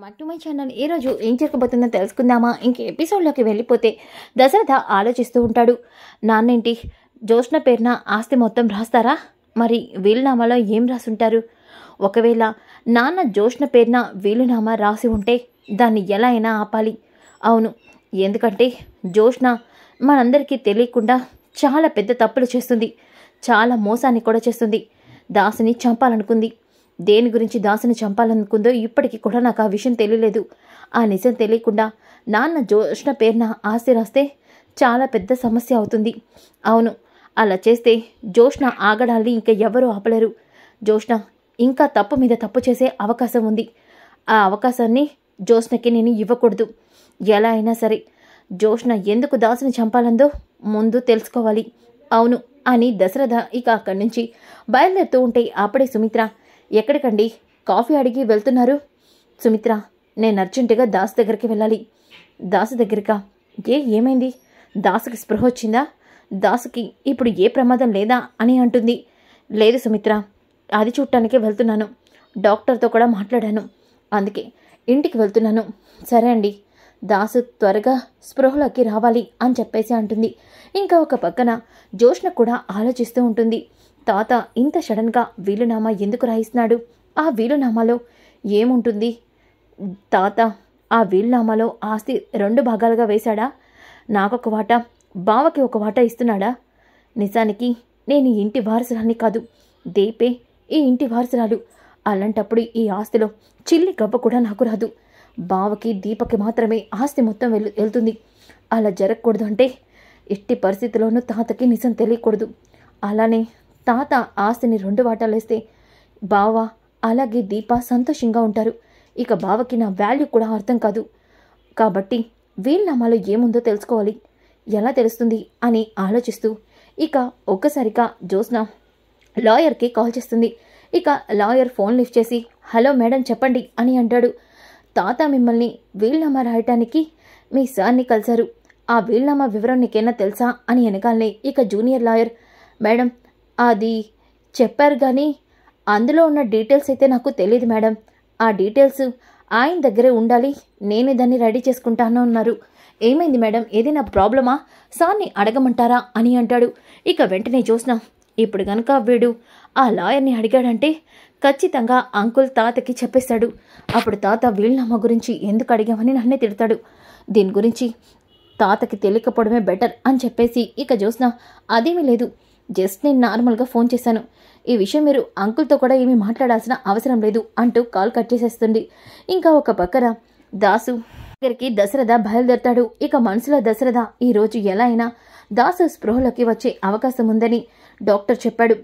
Back to my channel. ఈ రోజు ఏం జరగబోతుందో తెలుసుకుందామా? ఇంక ఎపిసోడ్లోకి వెళ్ళిపోతే దశరథ ఆలోచిస్తూ ఉంటాడు. నాన్నేంటి జ్యోత్స్న పేరున ఆస్తి మొత్తం రాస్తారా? మరి వీలునామాలో ఏం రాసుంటారు? ఒకవేళ నాన్న జ్యోత్స్న పేరున వీలునామా రాసి ఉంటే దాన్ని ఎలా అయినా ఆపాలి. అవును, ఎందుకంటే జ్యోత్స్న మనందరికీ తెలియకుండా చాలా పెద్ద తప్పులు చేస్తుంది, చాలా మోసాన్ని కూడా చేస్తుంది. దాసుని చంపాలనుకుంది. దేని గురించి దాసుని చంపాలనుకుందో ఇప్పటికీ కూడా నాకు ఆ విషయం తెలియలేదు. ఆ నిజం తెలియకుండా నాన్న జ్యోత్స్న పేరున ఆస్తి రాస్తే చాలా పెద్ద సమస్య అవుతుంది. అవును, అలా చేస్తే జ్యోత్స్న ఆగడాల్ని ఇంకా ఎవరూ ఆపలేరు. జ్యోత్స్న ఇంకా తప్పు మీద తప్పు చేసే అవకాశం ఉంది. ఆ అవకాశాన్ని జ్యోత్స్నకి నేను ఇవ్వకూడదు. ఎలా అయినా సరే జ్యోత్స్న ఎందుకు దాసుని చంపాలందో ముందు తెలుసుకోవాలి. అవును అని దశరథ ఇక అక్కడి నుంచి బయలుదేరుతూ ఉంటే అప్పుడే సుమిత్ర, ఎక్కడికండి? కాఫీ అడిగి వెళ్తున్నారు? సుమిత్ర, నేను అర్జెంటుగా దాసు దగ్గరికి వెళ్ళాలి. దాసు దగ్గరికా? ఏమైంది? దాసుకి స్పృహ వచ్చిందా? దాసుకి ఇప్పుడు ఏ ప్రమాదం లేదా అని అంటుంది. లేదు సుమిత్ర, అది చూడటానికే వెళ్తున్నాను. డాక్టర్తో కూడా మాట్లాడాను, అందుకే ఇంటికి వెళ్తున్నాను. సరే అండి, దాసు త్వరగా స్పృహలోకి రావాలి అని చెప్పేసి అంటుంది. ఇంకా ఒక పక్కన జ్యోత్స్న కూడా ఆలోచిస్తూ ఉంటుంది. తాత ఇంత సడన్గా వీలునామా ఎందుకు రాయిస్తున్నాడు? ఆ వీలునామాలో ఏముంటుంది? తాత ఆ వీలునామాలో ఆస్తి 2 భాగాలుగా వేశాడా? నాకొక వాటా, బావకి ఒక వాటా ఇస్తున్నాడా? నిజానికి నేను ఈ ఇంటి వారసురాల్ని కాదు, దీపే ఈ ఇంటి వారసురాలు. అలాంటప్పుడు ఈ ఆస్తిలో చిల్లి గవ్వ కూడా నాకు రాదు. బావకి దీపకి మాత్రమే ఆస్తి మొత్తం వెళ్తుంది. అలా జరగకూడదు అంటే ఎట్టి పరిస్థితిలోనూ తాతకి నిజం తెలియకూడదు. అలానే తాత ఆస్తిని 2 వాటాలేస్తే బావ అలాగే దీప సంతోషంగా ఉంటారు. ఇక బావకి నా వాల్యూ కూడా అర్థం కాదు. కాబట్టి వీలునామాలో ఏముందో తెలుసుకోవాలి. ఎలా తెలుస్తుంది అని ఆలోచిస్తూ ఇక ఒక్కసారిగా జ్యోత్స్న లాయర్కి కాల్ చేస్తుంది. ఇక లాయర్ ఫోన్ లిఫ్ట్ చేసి, హలో మేడం చెప్పండి అని అంటాడు. తాత మిమ్మల్ని వీలునామా రాయటానికి మీ సార్ని కలిశారు. ఆ వీలునామా వివరం నీకేనా తెలుసా అని వెనకాలనే ఇక జూనియర్ లాయర్, మేడం అది చెప్పారు కానీ అందులో ఉన్న డీటెయిల్స్ అయితే నాకు తెలియదు మేడం. ఆ డీటెయిల్స్ ఆయన దగ్గరే ఉండాలి, నేనే దాన్ని రెడీ చేసుకుంటాను అన్నారు. ఏమైంది మేడం? ఏదైనా ప్రాబ్లమా? సార్ని అడగమంటారా అని అంటాడు. ఇక వెంటనే జ్యోత్స్న, ఇప్పుడు కనుక వీడు ఆ లాయర్ని అడిగాడంటే ఖచ్చితంగా అంకుల్ తాతకి చెప్పేస్తాడు. అప్పుడు తాత వీలునామా గురించి ఎందుకు అడిగామని నన్నే తిడతాడు. దీని గురించి తాతకి తెలియకపోవడమే బెటర్ అని చెప్పేసి ఇక జ్యోత్స్న, అదేమీ లేదు, జస్ట్ నేను నార్మల్గా ఫోన్ చేశాను. ఈ విషయం మీరు అంకుల్తో కూడా ఏమీ మాట్లాడాల్సిన అవసరం లేదు అంటూ కాల్ కట్ చేసేస్తుంది. ఇంకా ఒక పక్కన దాసు దగ్గరికి దశరథ బయలుదేరతాడు. ఇక మనసులో దశరథ ఈరోజు ఎలా అయినా దాసు స్పృహలోకి వచ్చే అవకాశం ఉందని డాక్టర్ చెప్పాడు.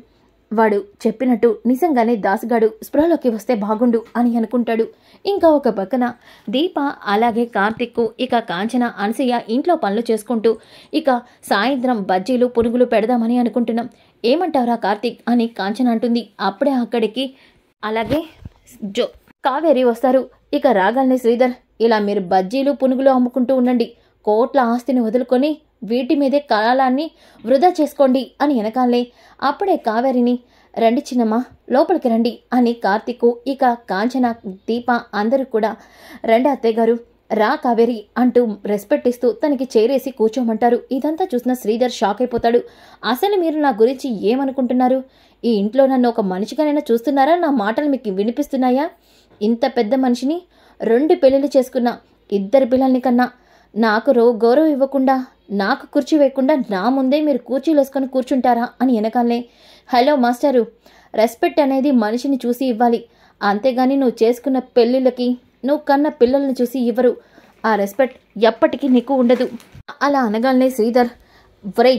వాడు చెప్పినట్టు నిజంగానే దాసుగాడు స్పృహలోకి వస్తే బాగుండు అని అనుకుంటాడు. ఇంకా ఒక పక్కన దీప అలాగే కార్తిక్ ఇక కాంచన అనసూయ ఇంట్లో పనులు చేసుకుంటూ ఇక సాయంత్రం బజ్జీలు పునుగులు పెడదామని అనుకుంటున్నాం. ఏమంటావురా కార్తిక్ అని కాంచన అంటుంది. అప్పుడే అక్కడికి అలాగే కావేరి వస్తారు. ఇక రాగాల్ని శ్రీధర్, ఇలా మీరు బజ్జీలు పునుగులు అమ్ముకుంటూ ఉండండి, కోట్ల ఆస్తిని వదులుకొని వీటి మీదే కాలాన్ని వృధా చేసుకోండి అని వెనకాలే అప్పుడే కావేరిని, రండి చిన్నమ్మ లోపలికి రండి అని కార్తిక్ ఇక కాంచన దీప అందరూ కూడా, రండి అత్తయ్య గారు, రా కావేరి అంటూ రెస్పెక్ట్ ఇస్తూ తనకి చేరేసి కూర్చోమంటారు. ఇదంతా చూసిన శ్రీధర్ షాక్ అయిపోతాడు. అసలు మీరు నా గురించి ఏమనుకుంటున్నారు? ఈ ఇంట్లో నన్ను ఒక మనిషిగానైనా చూస్తున్నారా? నా మాటలు మీకు వినిపిస్తున్నాయా? ఇంత పెద్ద మనిషిని 2 పెళ్లిళ్ళు చేసుకున్నా, 2 పిల్లల్ని కన్నా, నాకు గౌరవం ఇవ్వకుండా, నాకు కుర్చీ వేయకుండా నా ముందే మీరు కుర్చీలు వేసుకొని కూర్చుంటారా అని వెనకాలనే, హలో మాస్టరు, రెస్పెక్ట్ అనేది మనిషిని చూసి ఇవ్వాలి, అంతేగాని నువ్వు చేసుకున్న పెళ్ళిళ్ళకి నువ్వు కన్న పిల్లల్ని చూసి ఇవ్వరు. ఆ రెస్పెక్ట్ ఎప్పటికీ నీకు ఉండదు. అలా అనగానే శ్రీధర్, వ్రై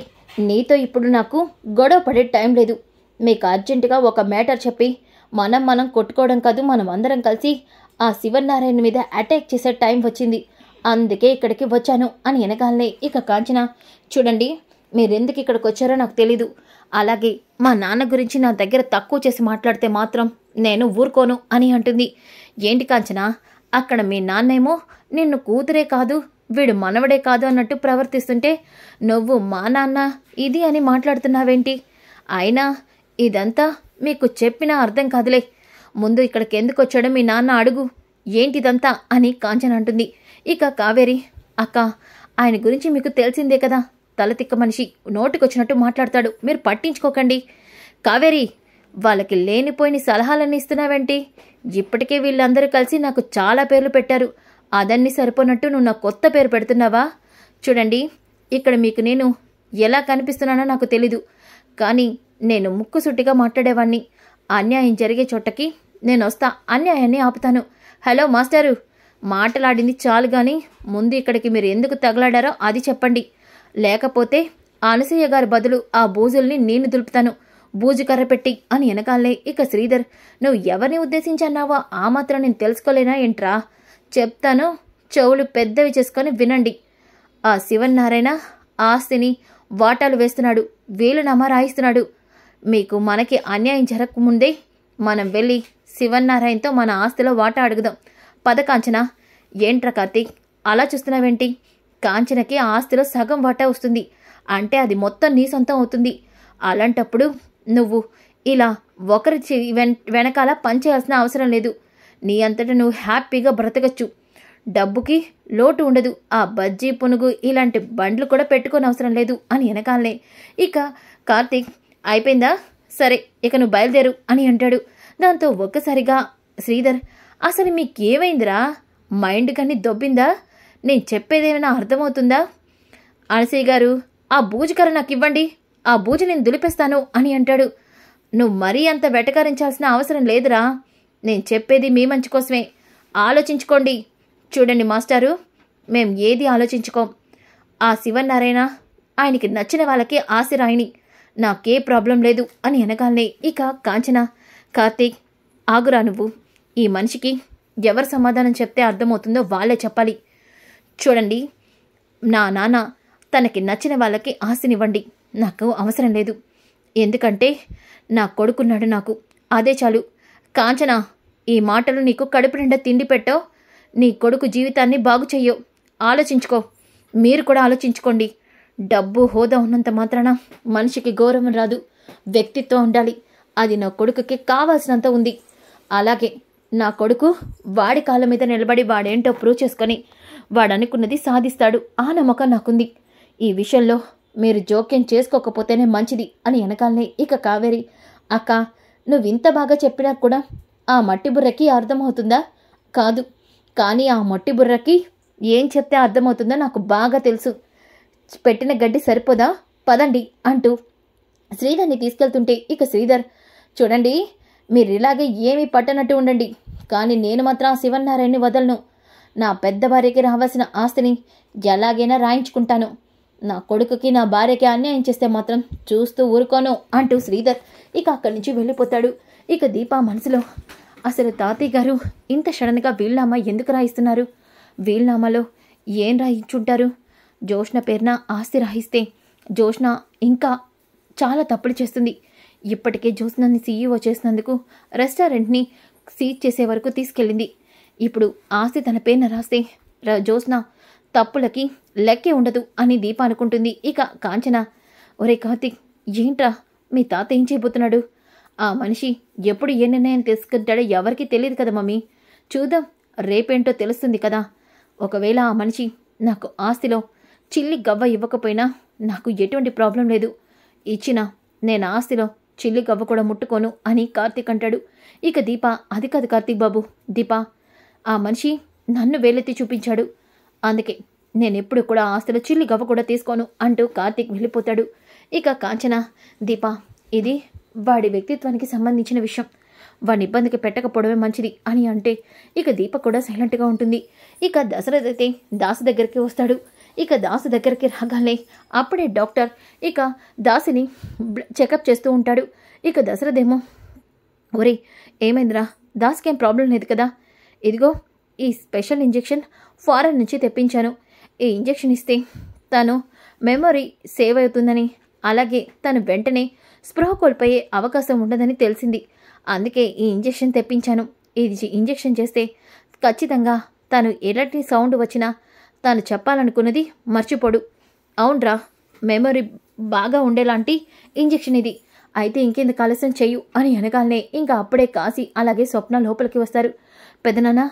నీతో ఇప్పుడు నాకు గొడవ పడే టైం లేదు. మీకు అర్జెంటుగా ఒక మ్యాటర్ చెప్పి మనం కొట్టుకోవడం కాదు, మనం అందరం కలిసి ఆ శివనారాయణ మీద అటాక్ చేసే టైం వచ్చింది, అందుకే ఇక్కడికి వచ్చాను అని వెనకాలనే ఇక కాంచన, చూడండి మీరెందుకు ఇక్కడికి వచ్చారో నాకు తెలీదు. అలాగే మా నాన్న గురించి నా దగ్గర తక్కువ చేసి మాట్లాడితే మాత్రం నేను ఊరుకోను అని అంటుంది. ఏంటి కాంచన, అక్కడ మీ నాన్నేమో నిన్ను కూతురే కాదు వీడు మనవడే కాదు అన్నట్టు ప్రవర్తిస్తుంటే నువ్వు మా నాన్న ఇది అని మాట్లాడుతున్నావేంటి? అయినా ఇదంతా మీకు చెప్పినా అర్థం కాదులే. ముందు ఇక్కడికి ఎందుకు వచ్చాడో మీ నాన్న అడుగు. ఏంటిదంతా అని కాంచన అంటుంది. ఇక కావేరి, అక్క ఆయన గురించి మీకు తెలిసిందే కదా, తలతిక్క మనిషి, నోటికొచ్చినట్టు మాట్లాడతాడు, మీరు పట్టించుకోకండి. కావేరి, వాళ్ళకి లేనిపోయిన సలహాలన్నీ ఇస్తున్నావేంటి? ఇప్పటికే వీళ్ళందరూ కలిసి నాకు చాలా పేర్లు పెట్టారు, అదన్నీ సరిపోనట్టు నువ్వు నాకు కొత్త పేరు పెడుతున్నావా? చూడండి, ఇక్కడ మీకు నేను ఎలా కనిపిస్తున్నానో నాకు తెలీదు, కానీ నేను ముక్కుసూటిగా మాట్లాడేవాణ్ణి. అన్యాయం జరిగే చోటకి నేను వస్తా, అన్యాయాన్ని ఆపుతాను. హలో మాస్టారు, మాటలాడింది చాలు గాని ముందు ఇక్కడికి మీరు ఎందుకు తగలాడారో అది చెప్పండి, లేకపోతే అనసూయ గారి బదులు ఆ బూజుల్ని నేను దులుపుతాను, బూజు కర్ర పెట్టి అని వెనకాలే. ఇక శ్రీధర్, నువ్వు ఎవరిని ఉద్దేశించన్నావో ఆ మాత్రం నేను తెలుసుకోలేనా ఏంట్రా? చెప్తాను, చెవులు పెద్దవి చేసుకొని వినండి. ఆ శివన్నారాయణ ఆస్తిని వాటాలు వేస్తున్నాడు, వీలునామా రాయిస్తున్నాడు. మీకు మనకి అన్యాయం జరగకముందే మనం వెళ్ళి శివన్నారాయణతో మన ఆస్తిలో వాటా అడుగుదాం. పద కాంచన. ఏంట్రా కార్తీక్, అలా చూస్తున్నావేంటి? కాంచనకి ఆ ఆస్తిలో సగం వాటా వస్తుంది, అంటే అది మొత్తం నీ సొంతం అవుతుంది. అలాంటప్పుడు నువ్వు ఇలా ఒకరి వెనకాల పనిచేయాల్సిన అవసరం లేదు. నీ అంతటా నువ్వు హ్యాపీగా బ్రతకచ్చు, డబ్బుకి లోటు ఉండదు. ఆ బజ్జీ పునుగు ఇలాంటి బండ్లు కూడా పెట్టుకోని అవసరం లేదు అని వెనకాలనే. ఇక కార్తీక్, అయిపోయిందా? సరే, ఇక నువ్వు బయలుదేరు అని అంటాడు. దాంతో ఒక్కసారిగా శ్రీధర్, అసలు మీకేమైందిరా? మైండ్ కానీ దొబ్బిందా? నేను చెప్పేదేమైనా అర్థమవుతుందా? అనసూయ గారు, ఆ బూజుకర నాకు ఇవ్వండి, ఆ బూజు నేను దులిపేస్తాను అని అంటాడు. నువ్వు మరీ అంత వెటకారించాల్సిన అవసరం లేదురా, నేను చెప్పేది మీ మంచి కోసమే, ఆలోచించుకోండి. చూడండి మాస్టారు, మేం ఏది ఆలోచించుకోం. ఆ శివనారాయణ ఆయనకి నచ్చిన వాళ్ళకి ఆశ రాయిని, నాకే ప్రాబ్లం లేదు అని వెనకాలనే. ఇక కాంచన, కార్తీక్ ఆగురా, నువ్వు ఈ మనిషికి ఎవరు సమాధానం చెప్తే అర్థమవుతుందో వాళ్ళే చెప్పాలి. చూడండి, నా నాన్న తనకి నచ్చిన వాళ్ళకి ఆశనివ్వండి, నాకు అవసరం లేదు. ఎందుకంటే నా కొడుకున్నాడు నాకు, అదే చాలు. కాంచన, ఈ మాటలు నీకు కడుపు నిండా తిండి పెట్టో, నీ కొడుకు జీవితాన్ని బాగు చెయ్యో, ఆలోచించుకో. మీరు కూడా ఆలోచించుకోండి. డబ్బు హోదా ఉన్నంత మాత్రాన మనిషికి గౌరవం రాదు, వ్యక్తిత్వం ఉండాలి. అది నా కొడుకుకి కావాల్సినంత ఉంది. అలాగే నా కొడుకు వాడి కాళ్ళ మీద నిలబడి వాడేంటో ప్రూవ్ చేసుకొని వాడనుకున్నది సాధిస్తాడు, ఆ నమ్మకం నాకుంది. ఈ విషయంలో మీరు జోక్యం చేసుకోకపోతేనే మంచిది అని వెనకాలనే. ఇక కావేరి, అక్క నువ్వు ఇంత బాగా చెప్పినా కూడా ఆ మట్టి బుర్రకి అర్థమవుతుందా? కాదు, కానీ ఆ మట్టి బుర్రకి ఏం చెప్తే అర్థమవుతుందో నాకు బాగా తెలుసు. పెట్టిన గడ్డి సరిపోదా, పదండి అంటూ శ్రీధర్ని తీసుకెళ్తుంటే, ఇక శ్రీధర్, చూడండి మీరు ఇలాగే ఏమీ పట్టనట్టు ఉండండి, కానీ నేను మాత్రం ఆ శివనారాయణని వదలను. నా పెద్ద భార్యకి రావాల్సిన ఆస్తిని ఎలాగైనా రాయించుకుంటాను. నా కొడుకుకి నా భార్యకి అన్యాయం చేస్తే మాత్రం చూస్తూ ఊరుకోను అంటూ శ్రీధర్ ఇక అక్కడి నుంచి వెళ్ళిపోతాడు. ఇక దీప మనసులో, అసలు తాతయ్య గారు ఇంత సడన్గా వీలునామా ఎందుకు రాయిస్తున్నారు? వీలునామాలో ఏం రాయించుంటారు? జోష్న పేరున ఆస్తి రాయిస్తే జోష్న ఇంకా చాలా తప్పులు చేస్తుంది. ఇప్పటికే జోష్నని సీఈఓ చేసినందుకు రెస్టారెంట్ని సీజ్ చేసే వరకు తీసుకెళ్ళింది. ఇప్పుడు ఆస్తి తన పేరున రాస్తే జోష్న తప్పులకి లెక్కే ఉండదు అని దీప అనుకుంటుంది. ఇక కాంచన, ఒరే కార్తీక్, ఏంట్రా మీ తాత ఏం చేయబోతున్నాడు? ఆ మనిషి ఎప్పుడు ఏ నిర్ణయం తీసుకుంటాడో ఎవరికీ తెలియదు కదా మమ్మీ, చూద్దాం, రేపేంటో తెలుస్తుంది కదా. ఒకవేళ ఆ మనిషి నాకు ఆస్తిలో చిల్లి గవ్వ ఇవ్వకపోయినా నాకు ఎటువంటి ప్రాబ్లం లేదు, ఇచ్చినా నేను ఆస్తిలో చిల్లి గవ్వ కూడా ముట్టుకోను అని కార్తీక్ అంటాడు. ఇక దీప, అది కాదు కార్తీక్ బాబు, దీప ఆ మనిషి నన్ను వేలెత్తి చూపించాడు, అందుకే నేనెప్పుడు కూడా ఆస్తిలో చిల్లి గవ్వ కూడా తీసుకోను అంటూ కార్తీక్ వెళ్ళిపోతాడు. ఇక కాంచన, దీప ఇది వాడి వ్యక్తిత్వానికి సంబంధించిన విషయం, వాడిని ఇబ్బందికి పెట్టకపోవడమే మంచిది అని అంటే ఇక దీప కూడా సైలెంట్గా ఉంటుంది. ఇక దశరథ్ అయితే దాసు దగ్గరికి వస్తాడు. ఇక దాసు దగ్గరికి రాగానే అప్పుడే డాక్టర్ ఇక దాసిని చెకప్ చేస్తూ ఉంటాడు. ఇక దశరథ్ ఏమో, ఒరే ఏమైందిరా, దాస్కేం ప్రాబ్లం లేదు కదా, ఇదిగో ఈ స్పెషల్ ఇంజెక్షన్ ఫారెన్ నుంచి తెప్పించాను, ఈ ఇంజెక్షన్ ఇస్తే తను మెమొరీ సేవ్ అవుతుందని, అలాగే తను వెంటనే స్పృహ కోల్పోయే అవకాశం ఉండదని తెలిసింది, అందుకే ఈ ఇంజెక్షన్ తెప్పించాను. ఇది ఇంజెక్షన్ చేస్తే ఖచ్చితంగా తను ఎలాంటి సౌండ్ వచ్చినా తాను చెప్పాలనుకున్నది మర్చిపోడు. అవునరా, మెమొరీ బాగా ఉండేలాంటి ఇంజెక్షన్ ఇది, అయితే ఇంకెందుకు ఆలస్యం చెయ్యు అని అనగానే ఇంకా అప్పుడే కాశీ అలాగే స్వప్న లోపలికి వస్తారు. పెదనాన్న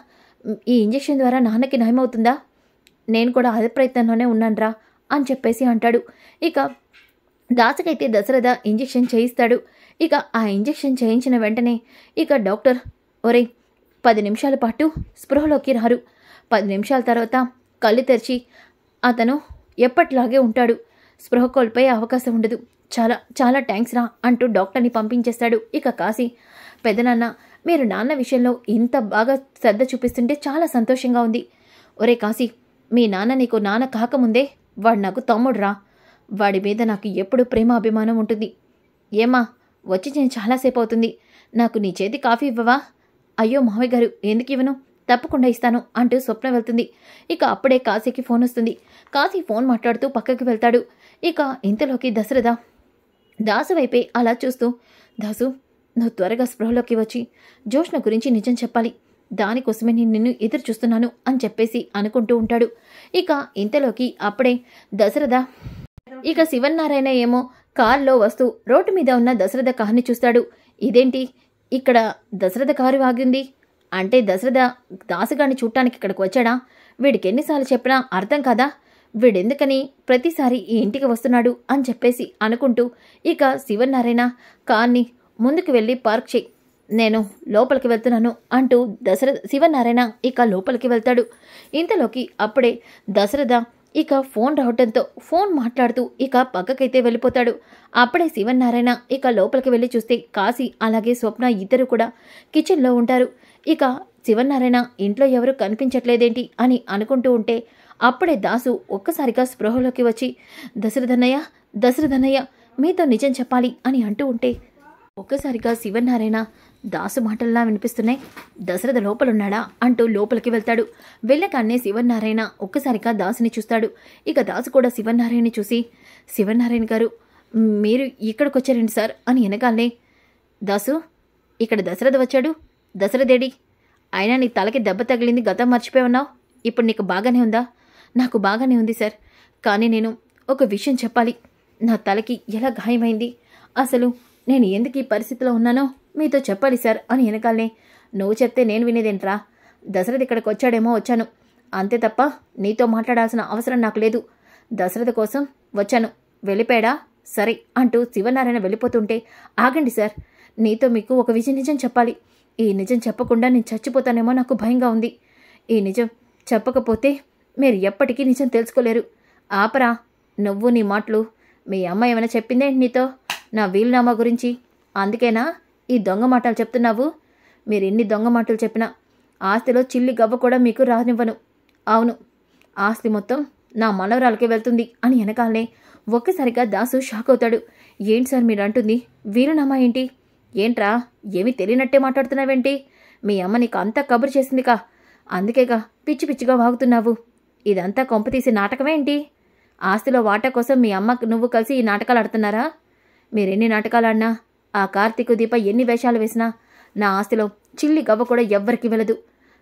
ఈ ఇంజెక్షన్ ద్వారా నాన్నకి నయమవుతుందా? నేను కూడా అదే ప్రయత్నంలోనే ఉన్నానురా అని చెప్పేసి అంటాడు. ఇక దాసుకైతే దశరథ ఇంజెక్షన్ చేయిస్తాడు. ఇక ఆ ఇంజెక్షన్ చేయించిన వెంటనే ఇక డాక్టర్, ఒరేయ్ 10 నిమిషాల పాటు స్పృహలోకి రారు, 10 నిమిషాల తర్వాత కళ్ళు తెరిచి అతను ఎప్పట్లాగే ఉంటాడు, స్పృహ కోల్పోయే అవకాశం ఉండదు, చాలా చాలా థ్యాంక్స్ రా అంటూ డాక్టర్ని పంపించేస్తాడు. ఇక కాశీ, పెదనాన్న మీరు నాన్న విషయంలో ఇంత బాగా శ్రద్ధ చూపిస్తుంటే చాలా సంతోషంగా ఉంది. ఒరే కాశీ, మీ నాన్న నీకు నాన్న కాకముందే వాడు నాకు తమ్ముడురా, వాడి మీద నాకు ఎప్పుడు ప్రేమ అభిమానం ఉంటుంది. ఏమా వచ్చి నేను చాలాసేపు అవుతుంది, నాకు నీ చేతి కాఫీ ఇవ్వవా? అయ్యో మావయ్య గారు, ఎందుకు ఇవ్వను, తప్పకుండా ఇస్తాను అంటూ స్వప్న వెళ్తుంది. ఇక అప్పుడే కాశీకి ఫోన్ వస్తుంది. కాశీ ఫోన్ మాట్లాడుతూ పక్కకి వెళ్తాడు. ఇక ఇంతలోకి దశరథ దాసు వైపే అలా చూస్తూ, దాసు నువ్వు త్వరగా స్పృహలోకి వచ్చి జోష్న గురించి నిజం చెప్పాలి, దానికోసమే నేను నిన్ను ఎదురు చూస్తున్నాను అని చెప్పేసి అనుకుంటూ ఉంటాడు. ఇక ఇంతలోకి అప్పుడే దశరథ ఇక శివన్నారాయణ ఏమో కారులో వస్తూ రోడ్డు మీద ఉన్న దశరథ కారుని చూస్తాడు. ఇదేంటి ఇక్కడ దశరథ కారు ఆగింది అంటే దశరథ దాసుగాన్ని చూడటానికి ఇక్కడికి వచ్చాడా? వీడికి ఎన్నిసార్లు చెప్పినా అర్థం కాదా? వీడెందుకని ప్రతిసారి ఈ ఇంటికి వస్తున్నాడు అని చెప్పేసి అనుకుంటూ ఇక శివనారాయణ కార్ని ముందుకు వెళ్ళి పార్క్ చేయి, నేను లోపలికి వెళ్తున్నాను అంటూ శివనారాయణ ఇక లోపలికి వెళ్తాడు. ఇంతలోకి అప్పుడే దశరథ ఇక ఫోన్ రావడంతో ఫోన్ మాట్లాడుతూ ఇక పక్కకైతే వెళ్ళిపోతాడు. అప్పుడే శివనారాయణ ఇక లోపలికి వెళ్ళి చూస్తే కాశీ అలాగే స్వప్న ఇద్దరు కూడా కిచెన్లో ఉంటారు. ఇక శివనారాయణ ఇంట్లో ఎవరు కనిపించట్లేదేంటి అని అనుకుంటూ ఉంటే అప్పుడే దాసు ఒక్కసారిగా స్పృహలోకి వచ్చి దశరథన్నయ్య మీతో నిజం చెప్పాలి అని అంటూ ఉంటే ఒక్కసారిగా శివనారాయణ దాసు మాటల్లా వినిపిస్తున్నాయి, దశరథ లోపలున్నాడా అంటూ లోపలికి వెళ్తాడు. వెళ్ళగానే శివనారాయణ ఒక్కసారిగా దాసుని చూస్తాడు. ఇక దాసు కూడా శివనారాయణని చూసి, శివనారాయణ గారు మీరు ఇక్కడికి వచ్చారండి సార్ అని వెనకాలనే, దాసు ఇక్కడ దశరథ వచ్చాడు, దశరథేడి? అయినా నీ తలకి దెబ్బ తగిలింది గతం మర్చిపోయి ఇప్పుడు నీకు బాగానే ఉందా? నాకు బాగానే ఉంది సార్, కానీ నేను ఒక విషయం చెప్పాలి, నా తలకి ఎలా గాయమైంది, అసలు నేను ఎందుకు ఈ పరిస్థితిలో ఉన్నానో మీతో చెప్పాలి సార్ అని వెనకాలనే, నువ్వు చెప్తే నేను వినేదేంట్రా, దశరథ ఇక్కడికి వచ్చాడేమో వచ్చాను, అంతే తప్ప నీతో మాట్లాడాల్సిన అవసరం నాకు లేదు, దశరథ కోసం వచ్చాను, వెళ్ళిపోయాడా? సరే అంటూ శివనారాయణ వెళ్ళిపోతుంటే, ఆగండి సార్, నీతో మీకు ఒక నిజం చెప్పాలి, ఈ నిజం చెప్పకుండా నేను చచ్చిపోతానేమో నాకు భయంగా ఉంది, ఈ నిజం చెప్పకపోతే మీరు ఎప్పటికీ నిజం తెలుసుకోలేరు, ఆపరా, నువ్వు నీ మాటలు, మీ అమ్మ ఏమైనా చెప్పిందేంటి నీతో నా వీలునామా గురించి, అందుకేనా ఈ దొంగ మాటలు చెప్తున్నావు? మీరు ఎన్ని దొంగ మాటలు చెప్పినా ఆస్తిలో చిల్లి గవ్వ కూడా మీకు రానివ్వను. అవును, ఆస్తి మొత్తం నా మనవరాలకే వెళ్తుంది అని వెనకాలనే ఒక్కసారిగా దాసు షాక్ అవుతాడు. ఏంటి సార్ మీరు అంటుంది, వీలునామా ఏంటి? ఏంట్రా ఏమీ తెలియనట్టే మాట్లాడుతున్నావేంటి? మీ అమ్మ నీకు అంతా కబురు చేసిందికా, అందుకేగా పిచ్చి పిచ్చిగా వాగుతున్నావు, ఇదంతా కొంపతీసి నాటకమేంటి? ఆస్తిలో వాటా కోసం మీ అమ్మ నువ్వు కలిసి ఈ నాటకాలు ఆడుతున్నారా? మీరెన్ని నాటకాలు ఆడినా, ఆ కార్తీకు దీప ఎన్ని వేషాలు వేసినా నా ఆస్తిలో చిల్లి గవ్వ కూడా ఎవ్వరికి వెళ్ళదు,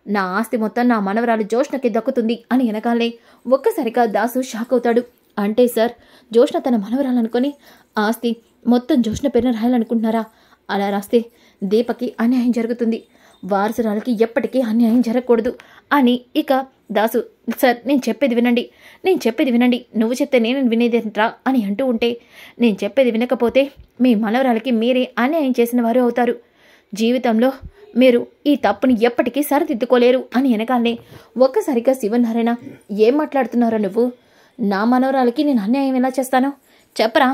నా ఆస్తి మొత్తం నా మనవరాలు జోష్నకి దక్కుతుంది అని వెనకాలే ఒక్కసారిగా దాసు షాక్ అవుతాడు. అంటే సార్, జోష్న తన మనవరాలనుకొని ఆస్తి మొత్తం జోష్న పేరున రాయాలనుకుంటున్నారా? అలా రాస్తే దీపకి అన్యాయం జరుగుతుంది, వారసురాలకి ఎప్పటికీ అన్యాయం జరగకూడదు అని ఇక దాసు, సార్ నేను చెప్పేది వినండి, నువ్వు చెప్తే నేను వినేదేంట్రా అని అంటూ ఉంటే, నేను చెప్పేది వినకపోతే మీ మనవరాలకి మీరే అన్యాయం చేసిన వారు అవుతారు, జీవితంలో మీరు ఈ తప్పుని ఎప్పటికీ సరిదిద్దుకోలేరు అని వెనకాలనే ఒక్కసారిగా శివనారాయణ, ఏం మాట్లాడుతున్నారో నువ్వు? నా మనవరాలకి నేను అన్యాయం ఎలా చేస్తాను చెప్పరా,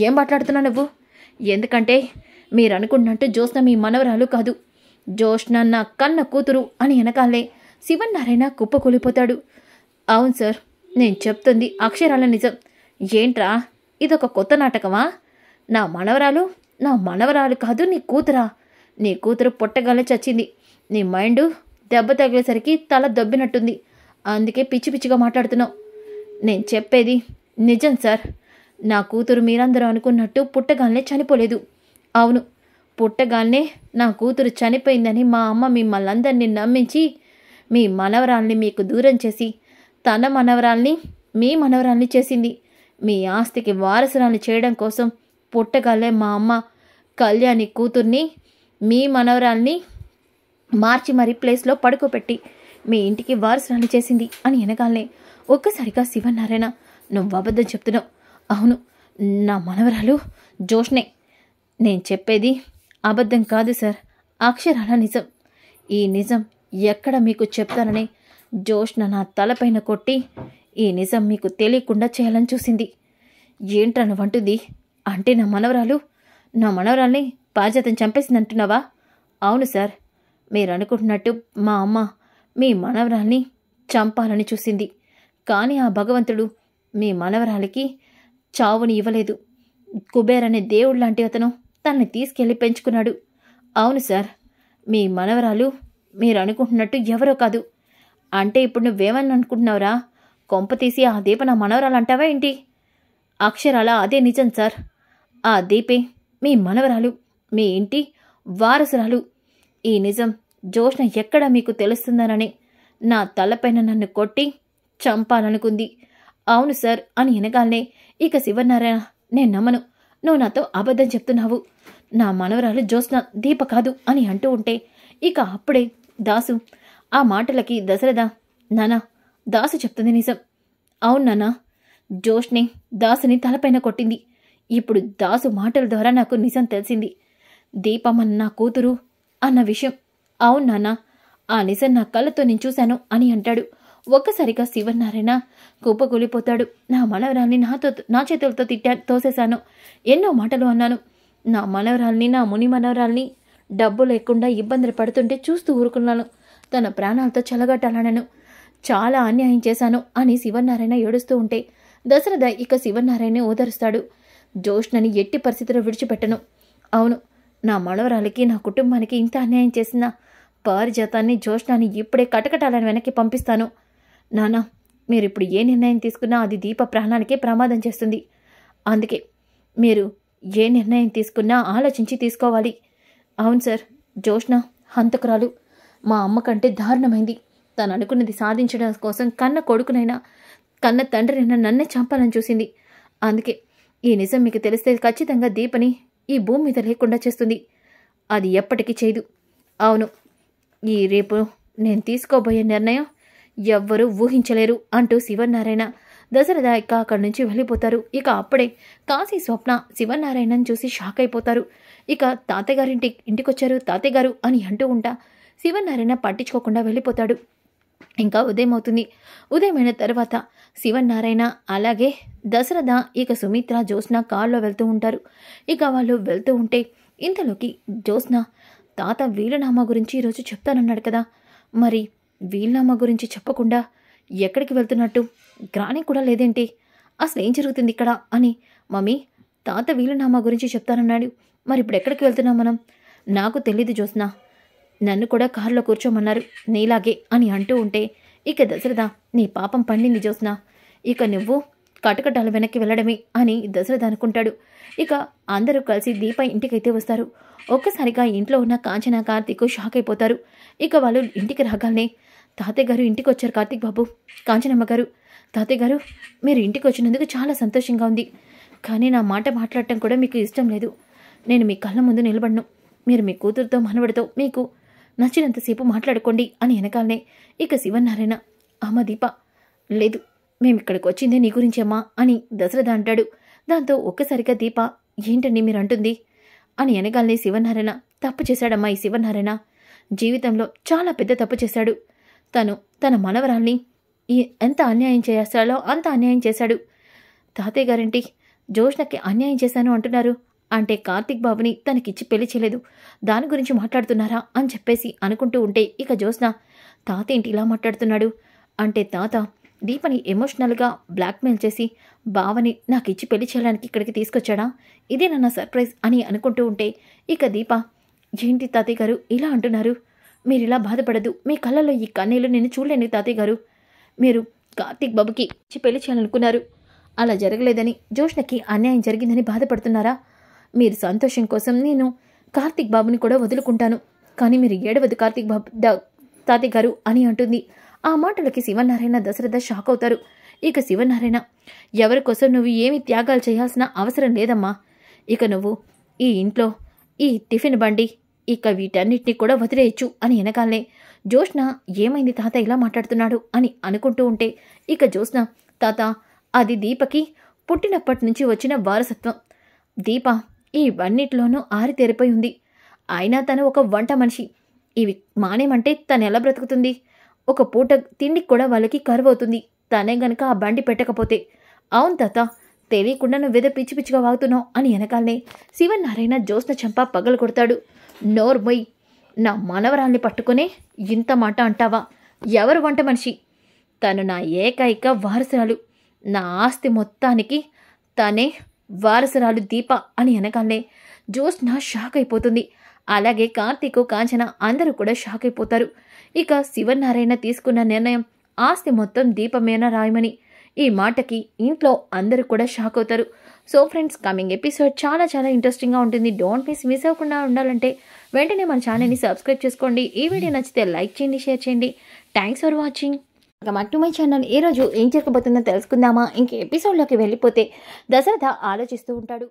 ఏం మాట్లాడుతున్నావు నువ్వు? ఎందుకంటే మీరు అనుకున్నట్టు జోష్న మీ మనవరాలు కాదు, జోష్న నా కన్న కూతురు అని వెనకాలనే శివనారాయణ కుప్పకూలిపోతాడు. అవును సార్, నేను చెప్తుంది అక్షరాల నిజం. ఏంట్రా ఇదొక కొత్త నాటకమా? నా మనవరాలు కాదు, నీ కూతురా? నీ కూతురు పుట్టగానే చచ్చింది, నీ మైండు దెబ్బ తగిలేసరికి తల దొబ్బినట్టుంది, అందుకే పిచ్చి పిచ్చిగా మాట్లాడుతున్నావు. నేను చెప్పేది నిజం సార్, నా కూతురు మీరందరూ అనుకున్నట్టు పుట్టగానే చనిపోలేదు. అవును, పుట్టగానే నా కూతురు చనిపోయిందని మా అమ్మ మిమ్మల్ని అందరినీ నమ్మించి మీ మనవరాల్ని మీకు దూరం చేసి తన మనవరాల్ని మీ మనవరాల్ని చేసింది. మీ ఆస్తికి వారసురాల్ని చేయడం కోసం పుట్టగానే మా అమ్మ కళ్యాణి కూతుర్ని మీ మనవరాల్ని మార్చి మరీ ప్లేస్లో పడుకోబెట్టి మీ ఇంటికి వారసురాలు చేసింది అని వెనకాలనే ఒక్కసారిగా శివనారాయణ, నువ్వు అబద్ధం చెప్తున్నావు. అవును, నా మనవరాలు జోష్నే. నేను చెప్పేది అబద్ధం కాదు సార్, అక్షరాల నిజం. ఈ నిజం ఎక్కడ మీకు చెప్తానని జోష్న నా తలపైన కొట్టి ఈ నిజం మీకు తెలియకుండా చేయాలని చూసింది. ఏంట్రను వంటుంది అంటే నా మనవరాల్ని పారిజాతం చంపేసిందంటున్నావా? అవును సార్, మీరు అనుకుంటున్నట్టు మా అమ్మ మీ మనవరాల్ని చంపాలని చూసింది. కానీ ఆ భగవంతుడు మీ మనవరాలికి చావుని ఇవ్వలేదు. కుబేర్ అనే దేవుడు లాంటి అతను తనని తీసుకెళ్లి పెంచుకున్నాడు. అవును సార్, మీ మనవరాలు మీరు అనుకుంటున్నట్టు ఎవరో కాదు. అంటే ఇప్పుడు నువ్వేమని అనుకుంటున్నావురా? కొంప తీసి ఆ దీప నా మనవరాలు అంటావా ఏంటి? అక్షరాల అదే నిజం సార్. ఆ దీపే మీ మనవరాలు, మీ ఇంటి వారసురాలు. ఈ నిజం జోష్న ఎక్కడ మీకు తెలుస్తుందనని నా తలపైన నన్ను కొట్టి చంపాలనుకుంది. అవును సార్ అని వెనగాలనే ఇక శివనారాయణ, నేను నమ్మను, నువ్వు నాతో అబద్ధం చెప్తున్నావు. నా మనవరాలు జోష్న దీప కాదు అని అంటూ ఉంటే ఇక అప్పుడే దాసు ఆ మాటలకి దశరథ, నానా దాసు చెప్తుంది నిజం. అవును నాన్న, జోష్ని దాసుని తలపైన కొట్టింది. ఇప్పుడు దాసు మాటల ద్వారా నాకు నిజం తెలిసింది. దీపమన్న నా కూతురు అన్న విషయం. అవును నాన్న, ఆ నిజం నా కళ్ళతో నేను చూశాను అని అంటాడు. ఒక్కసారిగా శివనారాయణ కుప్పకూలిపోతాడు. నా మనవరాల్ని నా చేతులతో తోసేశాను. ఎన్నో మాటలు అన్నాను. నా మనవరాల్ని, నా ముని మనవరాల్ని డబ్బు లేకుండా ఇబ్బందులు పడుతుంటే చూస్తూ ఊరుకున్నాను. తన ప్రాణాలతో చెలగట్టాలనను. చాలా అన్యాయం చేశాను అని శివనారాయణ ఏడుస్తూ ఉంటే దశరథ ఇక శివనారాయణ ఓదరుస్తాడు. జోష్నని ఎట్టి పరిస్థితిలో విడిచిపెట్టను. అవును, నా మనవరాలికి, నా కుటుంబానికి ఇంత అన్యాయం చేసిన పారిజాతాన్ని, జోష్నాన్ని ఇప్పుడే కటకటాలను వెనక్కి పంపిస్తాను. నానా, మీరిప్పుడు ఏ నిర్ణయం తీసుకున్నా అది దీప ప్రాణానికే ప్రమాదం చేస్తుంది. అందుకే మీరు ఏ నిర్ణయం తీసుకున్నా ఆలోచించి తీసుకోవాలి. అవును సార్, జోష్న హంతకురాలు. మా అమ్మ కంటే దారుణమైంది. తను అనుకున్నది సాధించడం కోసం కన్న కొడుకునైనా, కన్న తండ్రినైనా నన్నే చంపాలని చూసింది. అందుకే ఈ నిజం మీకు తెలిస్తే ఖచ్చితంగా దీపని ఈ భూమి మీద లేకుండా చేస్తుంది. అది ఎప్పటికీ చేయదు. అవును, ఈ రేపు నేను తీసుకోబోయే నిర్ణయం ఎవ్వరూ ఊహించలేరు అంటూ శివనారాయణ దశరథ ఇక అక్కడి నుంచి వెళ్ళిపోతారు. ఇక అప్పుడే కాశీ స్వప్న శివనారాయణని చూసి షాక్ అయిపోతారు. ఇక ఇంటికొచ్చారు తాతయ్య గారు అని అంటూ ఉంటా శివనారాయణ పట్టించుకోకుండా వెళ్ళిపోతాడు. ఇంకా ఉదయం అవుతుంది. ఉదయమైన తర్వాత శివనారాయణ అలాగే దశరథ ఇక సుమిత్ర జ్యోత్స్న కారులో వెళ్తూ ఉంటారు. ఇక వాళ్ళు వెళ్తూ ఉంటే ఇంతలోకి జ్యోత్స్న, తాత వీలునామా గురించి ఈరోజు చెప్తానన్నాడు కదా, మరి వీలునామా గురించి చెప్పకుండా ఎక్కడికి వెళ్తున్నట్టు? గ్రాని కూడా లేదేంటి? అసలు ఏం జరుగుతుంది ఇక్కడ అని. మమ్మీ, తాత వీలునామా గురించి చెప్తానన్నాడు, మరి ఇప్పుడు ఎక్కడికి వెళ్తున్నాం మనం? నాకు తెలీదు జ్యోత్స్న, నన్ను కూడా కారులో కూర్చోమన్నారు నీలాగే అని అంటూ ఉంటే ఇక దశరథ, నీ పాపం పండింది జ్యోత్స్న, ఇక నువ్వు కటకటాల వెనక్కి వెళ్ళడమే అని దశరథ అనుకుంటాడు. ఇక అందరూ కలిసి దీప ఇంటికైతే వస్తారు. ఒక్కసారిగా ఇంట్లో ఉన్న కాంచన, కార్తీక్ షాక్ అయిపోతారు. ఇక వాళ్ళు ఇంటికి రాగానే, తాతయ్య గారు ఇంటికి వచ్చారు. కార్తీక్ బాబు, కాంచనమ్మ గారు, తాతయ్య గారు మీరు ఇంటికి వచ్చినందుకు చాలా సంతోషంగా ఉంది. కానీ నా మాట మాట్లాడటం కూడా మీకు ఇష్టం లేదు. నేను మీ కళ్ళ ముందు నిలబడను. మీరు మీ కూతురుతో, మనవడితో మీకు నచ్చినంతసేపు మాట్లాడుకోండి అని వెనకాలనే ఇక శివనారాయణ, అమ్మ దీప, లేదు, మేమిక్కడికి వచ్చిందే నీ గురించి అమ్మా అని దశరథ అంటాడు. దాంతో ఒక్కసారిగా దీప, ఏంటండి మీరు అంటుంది అని వెనకాలనే శివనారాయణ, తప్పు చేశాడమ్మా ఈ శివనారాయణ, జీవితంలో చాలా పెద్ద తప్పు చేశాడు. తన మనవరాల్ని ఎంత అన్యాయం చేస్తాడో అంత అన్యాయం చేశాడు. తాతయ్య గారేంటి జోష్నకి అన్యాయం చేశాను అంటున్నారు? అంటే కార్తీక్ బాబుని తనకిచ్చి పెళ్లి చేయలేదు, దాని గురించి మాట్లాడుతున్నారా అని చెప్పేసి అనుకుంటూ ఉంటే ఇక జ్యోత్స్న, తాత ఏంటి ఇలా మాట్లాడుతున్నాడు? అంటే తాత దీపని ఎమోషనల్గా బ్లాక్మెయిల్ చేసి బావని నాకు ఇచ్చి పెళ్లి చేయడానికి ఇక్కడికి తీసుకొచ్చాడా? ఇదే నా సర్ప్రైజ్ అని అనుకుంటూ ఉంటే ఇక దీప, ఏంటి తాతయ్య గారు ఇలా అంటున్నారు? మీరు ఇలా బాధపడదు, మీ కళ్ళల్లో ఈ కన్నీళ్ళు నేను చూడలేను తాతయ్య గారు. మీరు కార్తీక్ బాబుకి ఇచ్చి పెళ్లి చేయాలనుకున్నారు, అలా జరగలేదని, జోష్నకి అన్యాయం జరిగిందని బాధపడుతున్నారా? మీరు సంతోషం కోసం నేను కార్తీక్ బాబుని కూడా వదులుకుంటాను, కానీ మీరు ఏడవద్దు కార్తీక్ బాబు తాతయ్య గారు అని అంటుంది. ఆ మాటలకి శివనారాయణ దశరథ షాక్ అవుతారు. ఇక శివనారాయణ, ఎవరి కోసం నువ్వు ఏమి త్యాగాలు చేయాల్సిన అవసరం లేదమ్మా. ఇక నువ్వు ఈ ఇంట్లో ఈ టిఫిన్ బండి ఇక వీటన్నిటిని కూడా వదిలేయచ్చు అని వెనకాలనే జ్యోత్స్న ఏమైంది తాత ఇలా మాట్లాడుతున్నాడు అని అనుకుంటూ ఉంటే ఇక జ్యోత్స్న తాత అది దీపకి పుట్టినప్పటి నుంచి వచ్చిన వారసత్వం. దీప ఇవన్నిటిలోనూ ఆరితేరిపోయి ఉంది. అయినా తను ఒక వంట మనిషి. ఇవి మానేమంటే తను ఎలా బ్రతుకుతుంది? ఒక పూట తిండికి కూడా వాళ్ళకి కరువవుతుంది తనే గనక ఆ బండి పెట్టకపోతే. అవును తాత, తెలియకుండా నువ్వేదో పిచ్చి పిచ్చిగా వాగుతున్నావు అని వెనకాలనే శివనారాయణ జ్యోత్స్న చెంప పగలు కొడతాడు. నోర్మొయ్, నా మనవరాల్ని పట్టుకునే ఇంత మాట అంటావా? ఎవరు వంట మనిషి? తను నా ఏకైక వారసురాలు. నా ఆస్తి మొత్తానికి తనే వారసురాలు దీప అని వెనకాలనే జ్యోత్స్న షాక్ అయిపోతుంది. అలాగే కార్తీకు కాంచన అందరూ కూడా షాక్ అయిపోతారు. ఇక శివనారాయణ తీసుకున్న నిర్ణయం ఆస్తి మొత్తం దీపమేనా రాయమని. ఈ మాటకి ఇంట్లో అందరూ కూడా షాక్ అవుతారు. సో ఫ్రెండ్స్, కమింగ్ ఎపిసోడ్ చాలా చాలా ఇంట్రెస్టింగ్గా ఉంటుంది. డోంట్ మిస్ అవ్వకుండా ఉండాలంటే వెంటనే మన ఛానల్ని సబ్స్క్రైబ్ చేసుకోండి. ఈ వీడియో నచ్చితే లైక్ చేయండి, షేర్ చేయండి. Thanks for watching. Back to my channel. ఈ రోజు ఏం జరగబోతుందో తెలుసుకుందామా? ఇంక ఎపిసోడ్లోకి వెళ్ళిపోతే దశరథ ఆలోచిస్తూ ఉంటాడు.